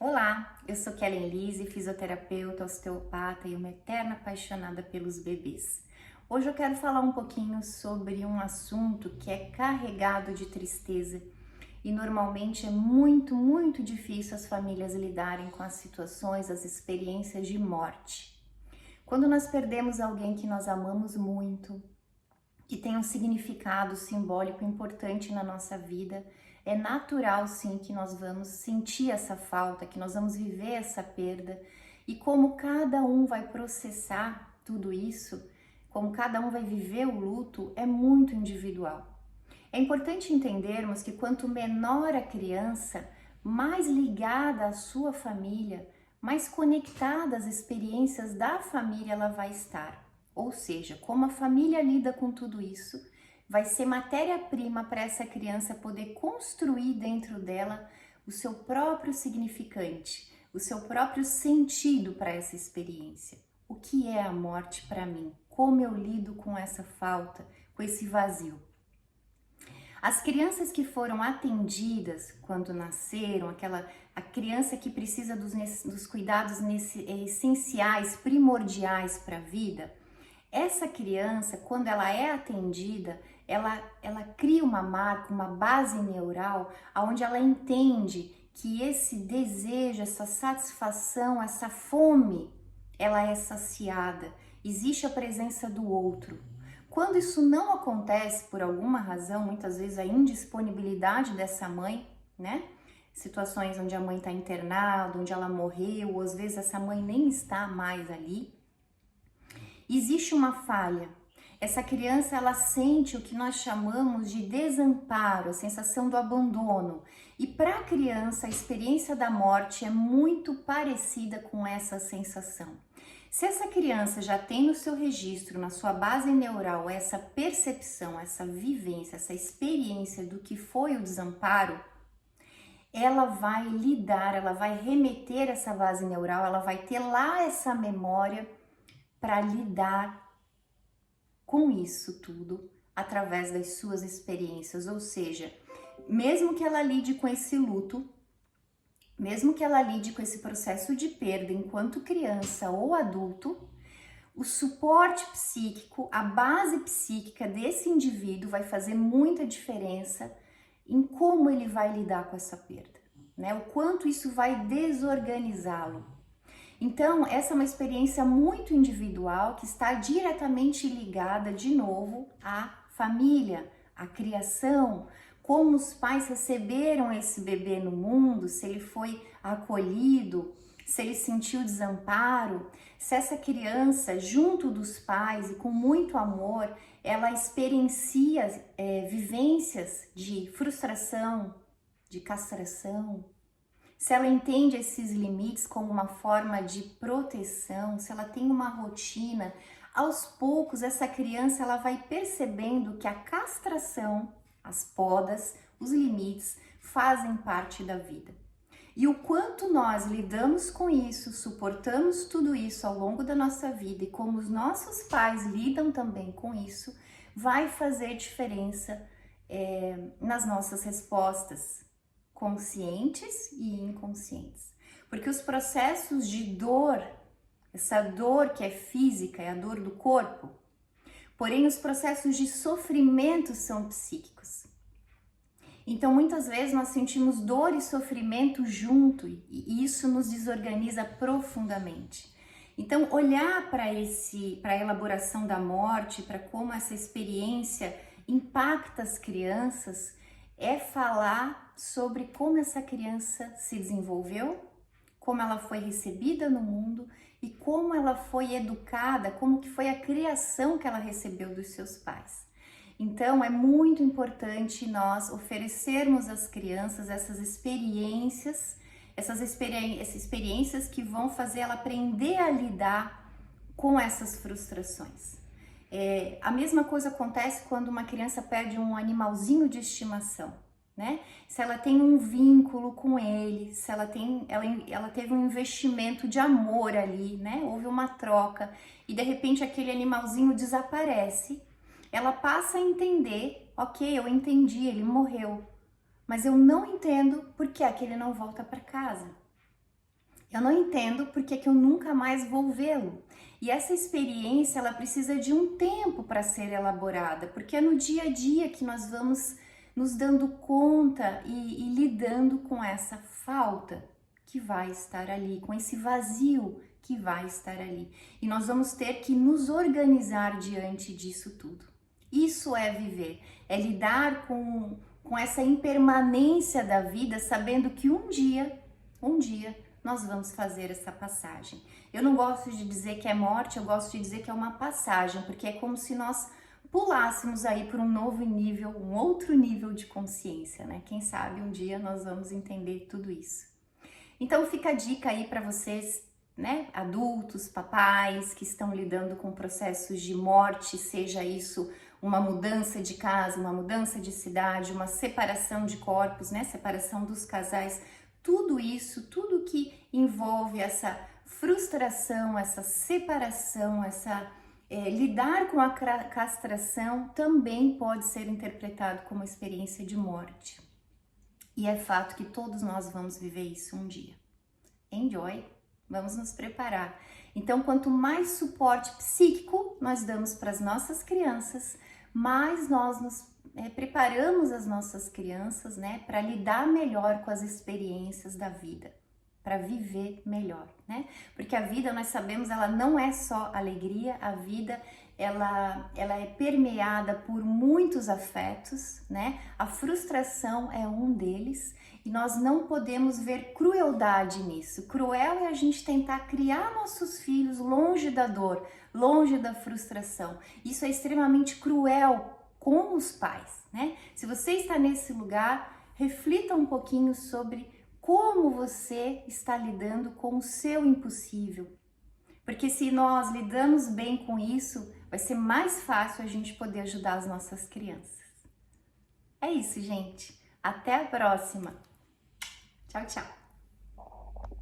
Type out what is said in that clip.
Olá, eu sou Kellen Lise, fisioterapeuta, osteopata e uma eterna apaixonada pelos bebês. Hoje eu quero falar um pouquinho sobre um assunto que é carregado de tristeza e normalmente é muito difícil as famílias lidarem com as situações, as experiências de morte. Quando nós perdemos alguém que nós amamos muito, que tem um significado simbólico importante na nossa vida, é natural sim que nós vamos sentir essa falta, que nós vamos viver essa perda, e como cada um vai processar tudo isso, como cada um vai viver o luto, é muito individual. É importante entendermos que quanto menor a criança, mais ligada à sua família, mais conectada às experiências da família ela vai estar. Ou seja, como a família lida com tudo isso, vai ser matéria-prima para essa criança poder construir dentro dela o seu próprio significante, o seu próprio sentido para essa experiência. O que é a morte para mim? Como eu lido com essa falta, com esse vazio? As crianças que foram atendidas quando nasceram, a criança que precisa dos cuidados essenciais, primordiais para a vida, essa criança, quando ela é atendida, ela cria uma marca, uma base neural, onde ela entende que esse desejo, essa satisfação, essa fome, ela é saciada. Existe a presença do outro. Quando isso não acontece por alguma razão, muitas vezes a indisponibilidade dessa mãe, né? Situações onde a mãe está internada, onde ela morreu, ou às vezes essa mãe nem está mais ali. Existe uma falha. Essa criança, ela sente o que nós chamamos de desamparo, a sensação do abandono. E para a criança, a experiência da morte é muito parecida com essa sensação. Se essa criança já tem no seu registro, na sua base neural, essa percepção, essa vivência, essa experiência do que foi o desamparo, ela vai lidar, ela vai remeter essa base neural, ela vai ter lá essa memória para lidar com isso tudo através das suas experiências. Ou seja, mesmo que ela lide com esse luto, mesmo que ela lide com esse processo de perda enquanto criança ou adulto, o suporte psíquico, a base psíquica desse indivíduo vai fazer muita diferença em como ele vai lidar com essa perda, né? O quanto isso vai desorganizá-lo. Então, essa é uma experiência muito individual que está diretamente ligada, de novo, à família, à criação, como os pais receberam esse bebê no mundo, se ele foi acolhido, se ele sentiu desamparo, se essa criança, junto dos pais e com muito amor, ela experiencia vivências de frustração, de castração, se ela entende esses limites como uma forma de proteção, se ela tem uma rotina, aos poucos essa criança ela vai percebendo que a castração, as podas, os limites fazem parte da vida. E o quanto nós lidamos com isso, suportamos tudo isso ao longo da nossa vida e como os nossos pais lidam também com isso, vai fazer diferença nas nossas respostas, conscientes e inconscientes. Porque os processos de dor, essa dor que é física, é a dor do corpo, porém os processos de sofrimento são psíquicos. Então muitas vezes nós sentimos dor e sofrimento junto e isso nos desorganiza profundamente. Então olhar para a elaboração da morte, para como essa experiência impacta as crianças, é falar sobre como essa criança se desenvolveu, como ela foi recebida no mundo e como ela foi educada, como que foi a criação que ela recebeu dos seus pais. Então é muito importante nós oferecermos às crianças essas experiências que vão fazer ela aprender a lidar com essas frustrações. A mesma coisa acontece quando uma criança perde um animalzinho de estimação, né? Se ela tem um vínculo com ele, se ela teve um investimento de amor ali, né? Houve uma troca e de repente aquele animalzinho desaparece, ela passa a entender, ok, eu entendi, ele morreu, mas eu não entendo por que é que ele não volta para casa. Eu não entendo porque que eu nunca mais vou vê-lo. E essa experiência, ela precisa de um tempo para ser elaborada, porque é no dia a dia que nós vamos nos dando conta e lidando com essa falta que vai estar ali, com esse vazio que vai estar ali. E nós vamos ter que nos organizar diante disso tudo. Isso é viver, é lidar com essa impermanência da vida, sabendo que um dia, nós vamos fazer essa passagem. Eu não gosto de dizer que é morte, eu gosto de dizer que é uma passagem, porque é como se nós pulássemos aí para um novo nível, um outro nível de consciência, né? Quem sabe um dia nós vamos entender tudo isso. Então fica a dica aí para vocês, né? Adultos, papais que estão lidando com processos de morte, seja isso uma mudança de casa, uma mudança de cidade, uma separação de corpos, né? Separação dos casais. Tudo isso, tudo que envolve essa frustração, essa separação, lidar com a castração também pode ser interpretado como experiência de morte. E é fato que todos nós vamos viver isso um dia. Enjoy! Vamos nos preparar. Então, quanto mais suporte psíquico nós damos para as nossas crianças, mais nós nos preparamos as nossas crianças, né, para lidar melhor com as experiências da vida, para viver melhor, né? Porque a vida, nós sabemos, ela não é só alegria, a vida ela é permeada por muitos afetos, né? A frustração é um deles e nós não podemos ver crueldade nisso. Cruel é a gente tentar criar nossos filhos longe da dor, longe da frustração. Isso é extremamente cruel com os pais, né? Se você está nesse lugar, reflita um pouquinho sobre como você está lidando com o seu impossível. Porque se nós lidamos bem com isso, vai ser mais fácil a gente poder ajudar as nossas crianças. É isso, gente. Até a próxima. Tchau, tchau.